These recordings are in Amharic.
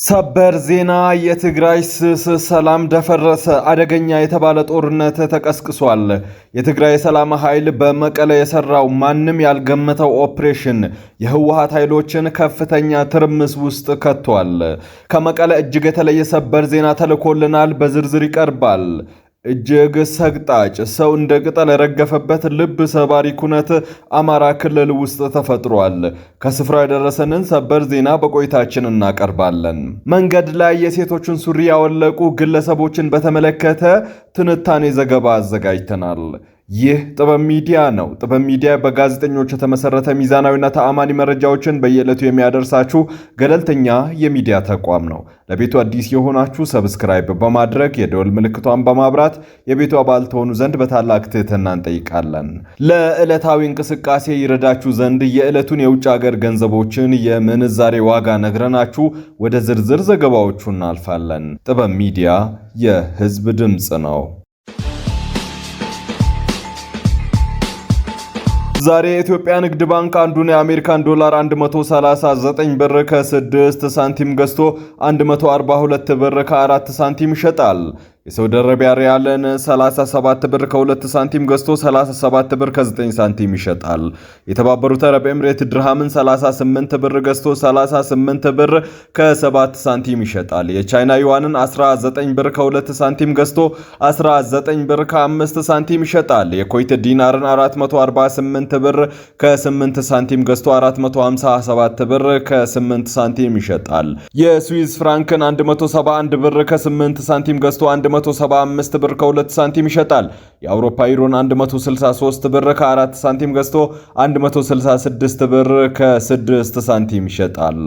ሰበር ዜና የትግራይ ሰላም ደፈረሰ። አደገኛ የተባለ ጦርነት ተቀስቅሷል። የትግራይ ሰላም ኃይል በመቀለ የሰራው ማንም ያልገመተው ኦፕሬሽን የህወሓት ኃይሎችን ከፍተኛ ትርምስ ውስጥ ከቷል። ከመቀለ እጅግ የተለየ ሰበር ዜና ተልኮልናል፣ በዝርዝር ይቀርባል። እጅግ ሰግጣጭ ሰው እንደ ቅጠል የረገፈበት ልብ ሰባሪ ኩነት አማራ ክልል ውስጥ ተፈጥሯል። ከስፍራው የደረሰንን ሰበር ዜና በቆይታችን እናቀርባለን። መንገድ ላይ የሴቶችን ሱሪ ያወለቁ ግለሰቦችን በተመለከተ ትንታኔ ዘገባ አዘጋጅተናል። ይህ ጥበብ ሚዲያ ነው። ጥበብ ሚዲያ በጋዜጠኞች የተመሰረተ ሚዛናዊና ተአማኒ መረጃዎችን በየዕለቱ የሚያደርሳችሁ ገለልተኛ የሚዲያ ተቋም ነው። ለቤቱ አዲስ የሆናችሁ ሰብስክራይብ በማድረግ የደወል ምልክቷን በማብራት የቤቱ አባል ተሆኑ ዘንድ በታላቅ ትህትና እንጠይቃለን። ለዕለታዊ እንቅስቃሴ ይረዳችሁ ዘንድ የዕለቱን የውጭ ሀገር ገንዘቦችን የምንዛሬ ዋጋ ነግረናችሁ ወደ ዝርዝር ዘገባዎቹ እናልፋለን። ጥበብ ሚዲያ የህዝብ ድምፅ ነው። ዛሬ የኢትዮጵያ ንግድ ባንክ አንዱን የአሜሪካን ዶላር 139 ብር ከ6 ሳንቲም ገዝቶ 142 ብር ከ4 ሳንቲም ይሸጣል። የሳውዲ አረቢያ ሪያልን 37 ብር ከ2 ሳንቲም ገዝቶ 37 ብር ከ9 ሳንቲም ይሸጣል። የተባበሩት አረብ ኤምሬት ድርሃምን 38 ብር ገዝቶ 38 ብር ከ7 ሳንቲም ይሸጣል። የቻይና ዩዋንን 19 ብር ከ2 ሳንቲም ገዝቶ 19 ብር ከ5 ሳንቲም ይሸጣል። የኩዌት ዲናርን 448 ብር ከ8 ሳንቲም ገዝቶ 457 ብር ከ8 ሳንቲም ይሸጣል። የስዊዝ ፍራንክን 171 ብር ከ8 ሳንቲም ገዝቶ 175 ብር ከ2 ሳንቲም ይሸጣል። የአውሮፓ ዩሮን 163 ብር ከ4 ሳንቲም ገዝቶ 166 ብር ከ6 ሳንቲም ይሸጣል።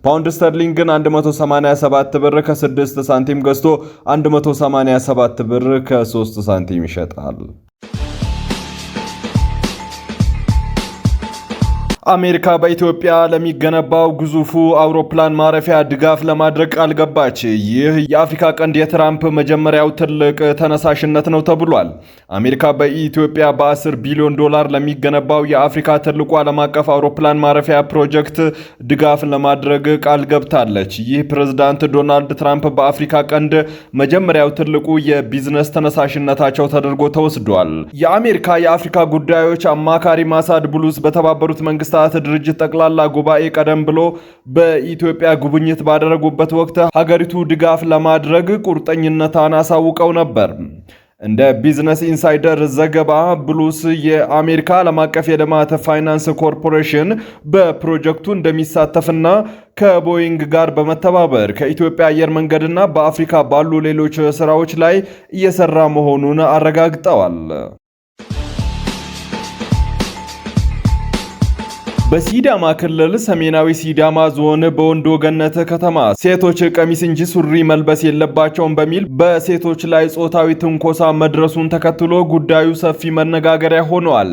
ፓውንድ ስተርሊንግን 187 ብር ከ6 ሳንቲም ገዝቶ 187 ብር ከ3 ሳንቲም ይሸጣል። አሜሪካ በኢትዮጵያ ለሚገነባው ግዙፉ አውሮፕላን ማረፊያ ድጋፍ ለማድረግ ቃል ገባች። ይህ የአፍሪካ ቀንድ የትራምፕ መጀመሪያው ትልቅ ተነሳሽነት ነው ተብሏል። አሜሪካ በኢትዮጵያ በ10 ቢሊዮን ዶላር ለሚገነባው የአፍሪካ ትልቁ ዓለም አቀፍ አውሮፕላን ማረፊያ ፕሮጀክት ድጋፍ ለማድረግ ቃል ገብታለች። ይህ ፕሬዝዳንት ዶናልድ ትራምፕ በአፍሪካ ቀንድ መጀመሪያው ትልቁ የቢዝነስ ተነሳሽነታቸው ተደርጎ ተወስዷል። የአሜሪካ የአፍሪካ ጉዳዮች አማካሪ ማሳድ ብሉስ በተባበሩት መንግስታት ድርጅት ጠቅላላ ጉባኤ ቀደም ብሎ በኢትዮጵያ ጉብኝት ባደረጉበት ወቅት ሀገሪቱ ድጋፍ ለማድረግ ቁርጠኝነቷን አሳውቀው ነበር። እንደ ቢዝነስ ኢንሳይደር ዘገባ ብሉስ የአሜሪካ ዓለም አቀፍ የልማት ፋይናንስ ኮርፖሬሽን በፕሮጀክቱ እንደሚሳተፍና ከቦይንግ ጋር በመተባበር ከኢትዮጵያ አየር መንገድና በአፍሪካ ባሉ ሌሎች ስራዎች ላይ እየሰራ መሆኑን አረጋግጠዋል። በሲዳማ ክልል ሰሜናዊ ሲዳማ ዞን በወንዶ ገነት ከተማ ሴቶች ቀሚስ እንጂ ሱሪ መልበስ የለባቸውም በሚል በሴቶች ላይ ጾታዊ ትንኮሳ መድረሱን ተከትሎ ጉዳዩ ሰፊ መነጋገሪያ ሆኗል።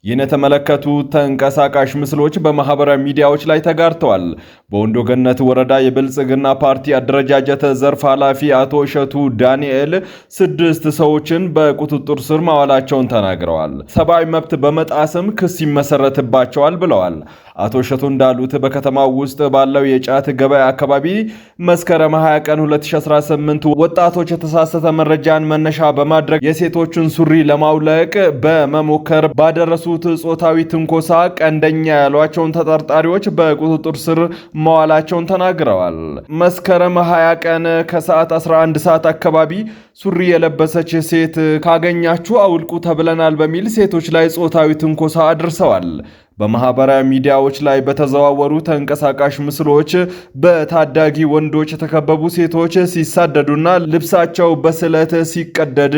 ይህን የተመለከቱ ተንቀሳቃሽ ምስሎች በማህበራዊ ሚዲያዎች ላይ ተጋርተዋል። በወንዶ ገነት ወረዳ የብልጽግና ፓርቲ አደረጃጀት ዘርፍ ኃላፊ አቶ እሸቱ ዳንኤል 6 ሰዎችን በቁጥጥር ስር ማዋላቸውን ተናግረዋል። ሰብአዊ መብት በመጣስም ክስ ይመሰረትባቸዋል ብለዋል። አቶ እሸቱ እንዳሉት በከተማው ውስጥ ባለው የጫት ገበያ አካባቢ መስከረም 20 ቀን 2018 ወጣቶች የተሳሳተ መረጃን መነሻ በማድረግ የሴቶችን ሱሪ ለማውለቅ በመሞከር ባደረሱት ጾታዊ ትንኮሳ ቀንደኛ ያሏቸውን ተጠርጣሪዎች በቁጥጥር ስር መዋላቸውን ተናግረዋል። መስከረም 20 ቀን ከሰዓት 11 ሰዓት አካባቢ ሱሪ የለበሰች ሴት ካገኛችሁ አውልቁ ተብለናል በሚል ሴቶች ላይ ጾታዊ ትንኮሳ አድርሰዋል። በማህበራዊ ሚዲያዎች ላይ በተዘዋወሩ ተንቀሳቃሽ ምስሎች በታዳጊ ወንዶች የተከበቡ ሴቶች ሲሳደዱና ልብሳቸው በስለት ሲቀደድ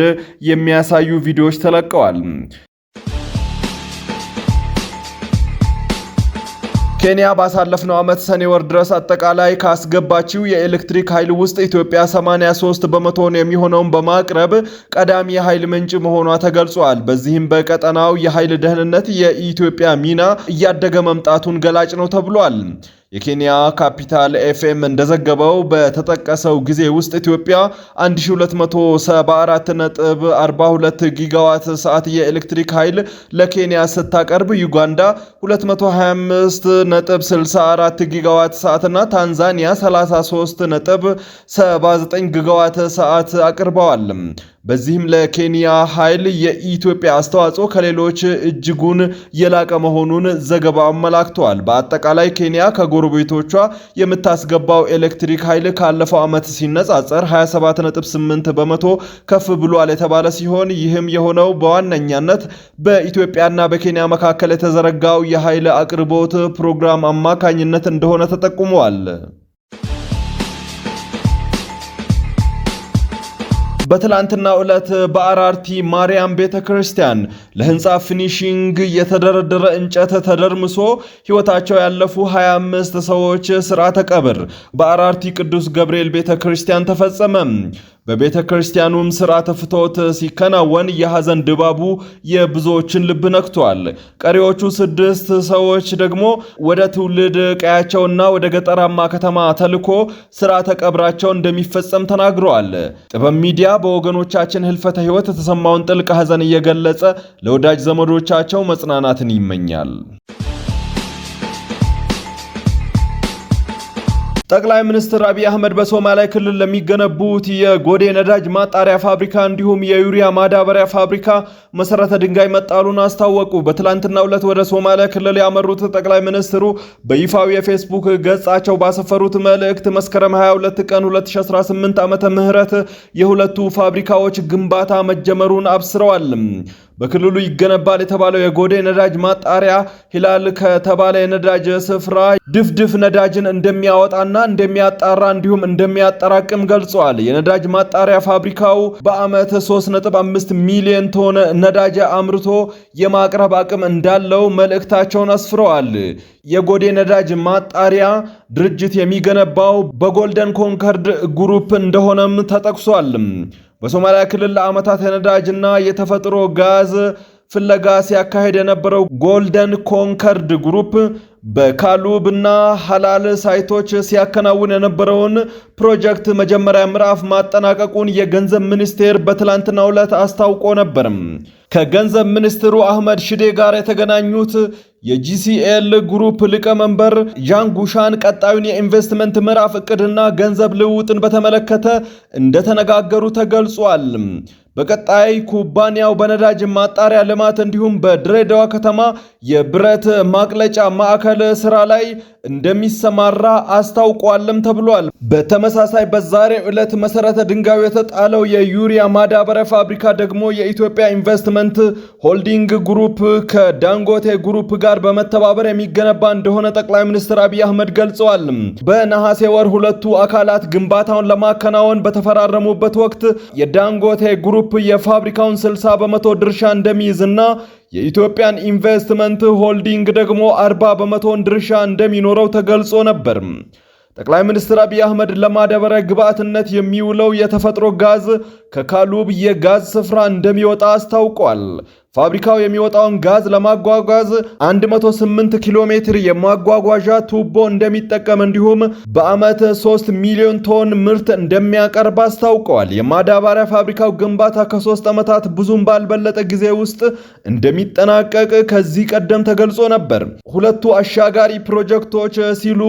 የሚያሳዩ ቪዲዮዎች ተለቀዋል። ኬንያ ባሳለፍነው ዓመት ሰኔ ወር ድረስ አጠቃላይ ካስገባችው የኤሌክትሪክ ኃይል ውስጥ ኢትዮጵያ 83 በመቶውን የሚሆነውን በማቅረብ ቀዳሚ የኃይል ምንጭ መሆኗ ተገልጿል። በዚህም በቀጠናው የኃይል ደህንነት የኢትዮጵያ ሚና እያደገ መምጣቱን ገላጭ ነው ተብሏል። የኬንያ ካፒታል ኤፍኤም እንደዘገበው በተጠቀሰው ጊዜ ውስጥ ኢትዮጵያ 1274.42 ጊጋዋት ሰዓት የኤሌክትሪክ ኃይል ለኬንያ ስታቀርብ ዩጋንዳ 225.64 ጊጋዋት ሰዓትና ታንዛኒያ 33.79 ጊጋዋት ሰዓት አቅርበዋል። በዚህም ለኬንያ ኃይል የኢትዮጵያ አስተዋጽኦ ከሌሎች እጅጉን የላቀ መሆኑን ዘገባው አመላክቷል። በአጠቃላይ ኬንያ ከጎረቤቶቿ የምታስገባው ኤሌክትሪክ ኃይል ካለፈው ዓመት ሲነጻጸር 27.8 በመቶ ከፍ ብሏል የተባለ ሲሆን ይህም የሆነው በዋነኛነት በኢትዮጵያና በኬንያ መካከል የተዘረጋው የኃይል አቅርቦት ፕሮግራም አማካኝነት እንደሆነ ተጠቁሟል። በትላንትና ዕለት በአራርቲ ማርያም ቤተክርስቲያን ለህንፃ ፊኒሺንግ የተደረደረ እንጨት ተደርምሶ ሕይወታቸው ያለፉ 25 ሰዎች ሥርዓተ ቀብር በአራርቲ ቅዱስ ገብርኤል ቤተክርስቲያን ተፈጸመ። በቤተክርስቲያኑም ሥርዓተ ፍትወት ሲከናወን የሐዘን ድባቡ የብዙዎችን ልብ ነክቷል። ቀሪዎቹ 6 ሰዎች ደግሞ ወደ ትውልድ ቀያቸውና ወደ ገጠራማ ከተማ ተልኮ ሥርዓተ ቀብራቸው እንደሚፈጸም ተናግረዋል። ጥበብ ሚዲያ በወገኖቻችን ህልፈተ ሕይወት የተሰማውን ጥልቅ ሐዘን እየገለጸ ለወዳጅ ዘመዶቻቸው መጽናናትን ይመኛል። ጠቅላይ ሚኒስትር አብይ አህመድ በሶማሊያ ክልል ለሚገነቡት የጎዴ ነዳጅ ማጣሪያ ፋብሪካ እንዲሁም የዩሪያ ማዳበሪያ ፋብሪካ መሰረተ ድንጋይ መጣሉን አስታወቁ። በትላንትናው ዕለት ወደ ሶማሊያ ክልል ያመሩት ጠቅላይ ሚኒስትሩ በይፋዊ የፌስቡክ ገጻቸው ባሰፈሩት መልእክት መስከረም 22 ቀን 2018 ዓመተ ምህረት የሁለቱ ፋብሪካዎች ግንባታ መጀመሩን አብስረዋል። በክልሉ ይገነባል የተባለው የጎዴ ነዳጅ ማጣሪያ ሂላል ከተባለ የነዳጅ ስፍራ ድፍድፍ ነዳጅን እንደሚያወጣና እንደሚያጣራ እንዲሁም እንደሚያጠራቅም ገልጿል። የነዳጅ ማጣሪያ ፋብሪካው በዓመት 3.5 ሚሊዮን ቶን ነዳጅ አምርቶ የማቅረብ አቅም እንዳለው መልእክታቸውን አስፍረዋል። የጎዴ ነዳጅ ማጣሪያ ድርጅት የሚገነባው በጎልደን ኮንከርድ ግሩፕ እንደሆነም ተጠቅሷል። በሶማሊያ ክልል ለዓመታት የነዳጅና የተፈጥሮ ጋዝ ፍለጋ ሲያካሄድ የነበረው ጎልደን ኮንከርድ ግሩፕ በካሉብና ሐላል ሳይቶች ሲያከናውን የነበረውን ፕሮጀክት መጀመሪያ ምዕራፍ ማጠናቀቁን የገንዘብ ሚኒስቴር በትላንትናው ዕለት አስታውቆ ነበር። ከገንዘብ ሚኒስትሩ አህመድ ሽዴ ጋር የተገናኙት የጂሲኤል ግሩፕ ሊቀመንበር ዣን ጉሻን ቀጣዩን የኢንቨስትመንት ምዕራፍ እቅድና ገንዘብ ልውውጥን በተመለከተ እንደተነጋገሩ ተገልጿል። በቀጣይ ኩባንያው በነዳጅ ማጣሪያ ልማት እንዲሁም በድሬዳዋ ከተማ የብረት ማቅለጫ ማዕከል ስራ ላይ እንደሚሰማራ አስታውቋልም ተብሏል። በተመሳሳይ በዛሬው ዕለት መሰረተ ድንጋዩ የተጣለው የዩሪያ ማዳበሪያ ፋብሪካ ደግሞ የኢትዮጵያ ኢንቨስትመንት ሆልዲንግ ግሩፕ ከዳንጎቴ ግሩፕ ጋር በመተባበር የሚገነባ እንደሆነ ጠቅላይ ሚኒስትር አብይ አህመድ ገልጸዋል። በነሐሴ ወር ሁለቱ አካላት ግንባታውን ለማከናወን በተፈራረሙበት ወቅት የዳንጎቴ ግሩፕ የፋብሪካውን 60 በመቶ ድርሻ እንደሚይዝና የኢትዮጵያን ኢንቨስትመንት ሆልዲንግ ደግሞ 40 በመቶን ድርሻ እንደሚኖረው ተገልጾ ነበር። ጠቅላይ ሚኒስትር አብይ አህመድ ለማዳበሪያ ግብዓትነት የሚውለው የተፈጥሮ ጋዝ ከካሉብ የጋዝ ስፍራ እንደሚወጣ አስታውቋል። ፋብሪካው የሚወጣውን ጋዝ ለማጓጓዝ 108 ኪሎ ሜትር የማጓጓዣ ቱቦ እንደሚጠቀም እንዲሁም በዓመት 3 ሚሊዮን ቶን ምርት እንደሚያቀርብ አስታውቀዋል። የማዳበሪያ ፋብሪካው ግንባታ ከ3 ዓመታት ብዙም ባልበለጠ ጊዜ ውስጥ እንደሚጠናቀቅ ከዚህ ቀደም ተገልጾ ነበር። ሁለቱ አሻጋሪ ፕሮጀክቶች ሲሉ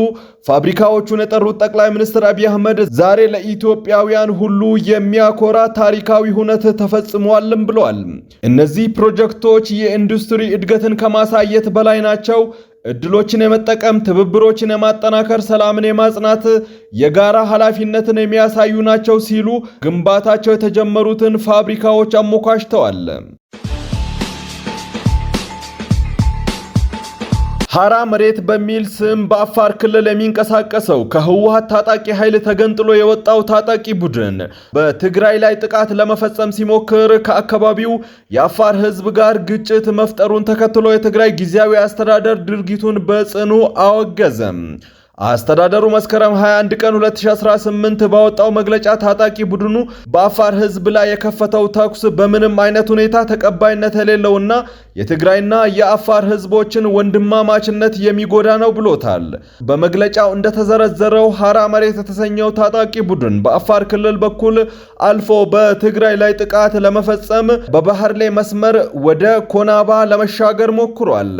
ፋብሪካዎቹን የጠሩት ጠቅላይ ሚኒስትር አብይ አህመድ ዛሬ ለኢትዮጵያውያን ሁሉ የሚያኮራ ታሪካዊ ሁነት ተፈጽሟልም ብለዋል። እነዚህ ፕሮጀክቶች የኢንዱስትሪ እድገትን ከማሳየት በላይ ናቸው። እድሎችን የመጠቀም፣ ትብብሮችን የማጠናከር፣ ሰላምን የማጽናት የጋራ ኃላፊነትን የሚያሳዩ ናቸው ሲሉ ግንባታቸው የተጀመሩትን ፋብሪካዎች አሞካሽተዋል። ሐራ መሬት በሚል ስም በአፋር ክልል የሚንቀሳቀሰው ከህወሓት ታጣቂ ኃይል ተገንጥሎ የወጣው ታጣቂ ቡድን በትግራይ ላይ ጥቃት ለመፈጸም ሲሞክር ከአካባቢው የአፋር ህዝብ ጋር ግጭት መፍጠሩን ተከትሎ የትግራይ ጊዜያዊ አስተዳደር ድርጊቱን በጽኑ አወገዘም። አስተዳደሩ መስከረም 21 ቀን 2018 ባወጣው መግለጫ ታጣቂ ቡድኑ በአፋር ህዝብ ላይ የከፈተው ተኩስ በምንም አይነት ሁኔታ ተቀባይነት የሌለውና የትግራይና የአፋር ህዝቦችን ወንድማማችነት የሚጎዳ ነው ብሎታል። በመግለጫው እንደተዘረዘረው ሐራ መሬት የተሰኘው ታጣቂ ቡድን በአፋር ክልል በኩል አልፎ በትግራይ ላይ ጥቃት ለመፈጸም በባህር ላይ መስመር ወደ ኮናባ ለመሻገር ሞክሯል።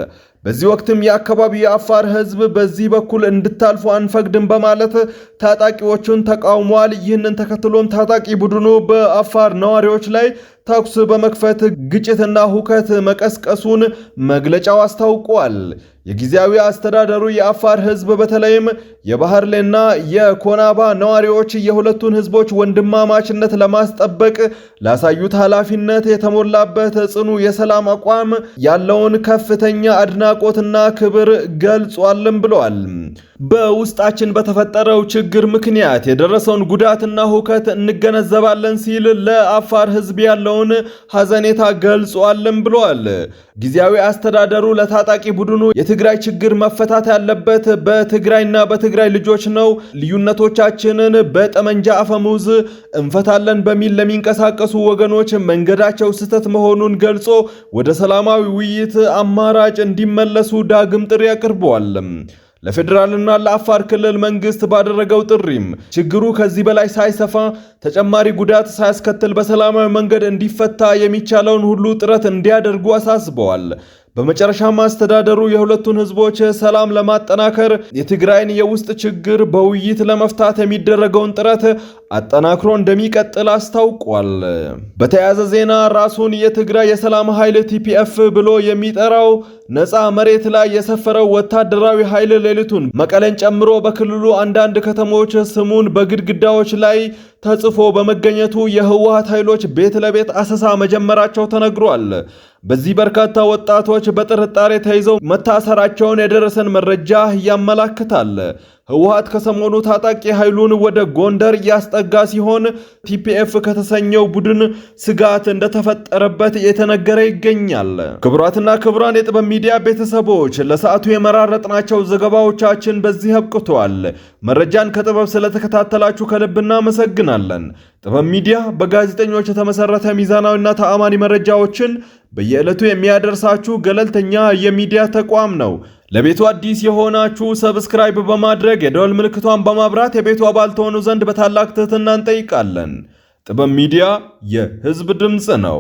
በዚህ ወቅትም የአካባቢው የአፋር ህዝብ በዚህ በኩል እንድታልፉ አንፈቅድም በማለት ታጣቂዎቹን ተቃውሟል። ይህንን ተከትሎም ታጣቂ ቡድኑ በአፋር ነዋሪዎች ላይ ተኩስ በመክፈት ግጭትና ሁከት መቀስቀሱን መግለጫው አስታውቋል። የጊዜያዊ አስተዳደሩ የአፋር ህዝብ በተለይም የባህርሌና የኮናባ ነዋሪዎች የሁለቱን ህዝቦች ወንድማማችነት ለማስጠበቅ ላሳዩት ኃላፊነት የተሞላበት ጽኑ የሰላም አቋም ያለውን ከፍተኛ አድናቆትና ክብር ገልጿልም ብለዋል። በውስጣችን በተፈጠረው ችግር ምክንያት የደረሰውን ጉዳትና ሁከት እንገነዘባለን ሲል ለአፋር ህዝብ ያለውን ሐዘኔታ ገልጿልም ብለዋል። ጊዜያዊ አስተዳደሩ ለታጣቂ ቡድኑ የትግራይ ችግር መፈታት ያለበት በትግራይና በትግራይ ልጆች ነው፣ ልዩነቶቻችንን በጠመንጃ አፈሙዝ እንፈታለን በሚል ለሚንቀሳቀሱ ወገኖች መንገዳቸው ስህተት መሆኑን ገልጾ ወደ ሰላማዊ ውይይት አማራጭ እንዲመለሱ ዳግም ጥሪ አቅርበዋል። ለፌዴራልና ለአፋር ክልል መንግስት ባደረገው ጥሪም ችግሩ ከዚህ በላይ ሳይሰፋ ተጨማሪ ጉዳት ሳያስከትል በሰላማዊ መንገድ እንዲፈታ የሚቻለውን ሁሉ ጥረት እንዲያደርጉ አሳስበዋል። በመጨረሻም አስተዳደሩ የሁለቱን ህዝቦች ሰላም ለማጠናከር የትግራይን የውስጥ ችግር በውይይት ለመፍታት የሚደረገውን ጥረት አጠናክሮ እንደሚቀጥል አስታውቋል። በተያያዘ ዜና ራሱን የትግራይ የሰላም ኃይል ቲፒኤፍ ብሎ የሚጠራው ነፃ መሬት ላይ የሰፈረው ወታደራዊ ኃይል ሌሊቱን መቀለን ጨምሮ በክልሉ አንዳንድ ከተሞች ስሙን በግድግዳዎች ላይ ተጽፎ በመገኘቱ የህወሓት ኃይሎች ቤት ለቤት አሰሳ መጀመራቸው ተነግሯል። በዚህ በርካታ ወጣቶች በጥርጣሬ ተይዘው መታሰራቸውን የደረሰን መረጃ ያመላክታል። ህወሓት ከሰሞኑ ታጣቂ ኃይሉን ወደ ጎንደር ያስጠጋ ሲሆን ቲፒኤፍ ከተሰኘው ቡድን ስጋት እንደተፈጠረበት የተነገረ ይገኛል። ክቡራትና ክቡራን የጥበብ ሚዲያ ቤተሰቦች ለሰዓቱ የመራረጥናቸው ዘገባዎቻችን በዚህ አብቅተዋል። መረጃን ከጥበብ ስለተከታተላችሁ ከልብ እናመሰግናለን። ጥበብ ሚዲያ በጋዜጠኞች የተመሰረተ ሚዛናዊና ተአማኒ መረጃዎችን በየዕለቱ የሚያደርሳችሁ ገለልተኛ የሚዲያ ተቋም ነው። ለቤቱ አዲስ የሆናችሁ ሰብስክራይብ በማድረግ የደወል ምልክቷን በማብራት የቤቱ አባል ተሆኑ ዘንድ በታላቅ ትህትና እንጠይቃለን። ጥበብ ሚዲያ የህዝብ ድምፅ ነው።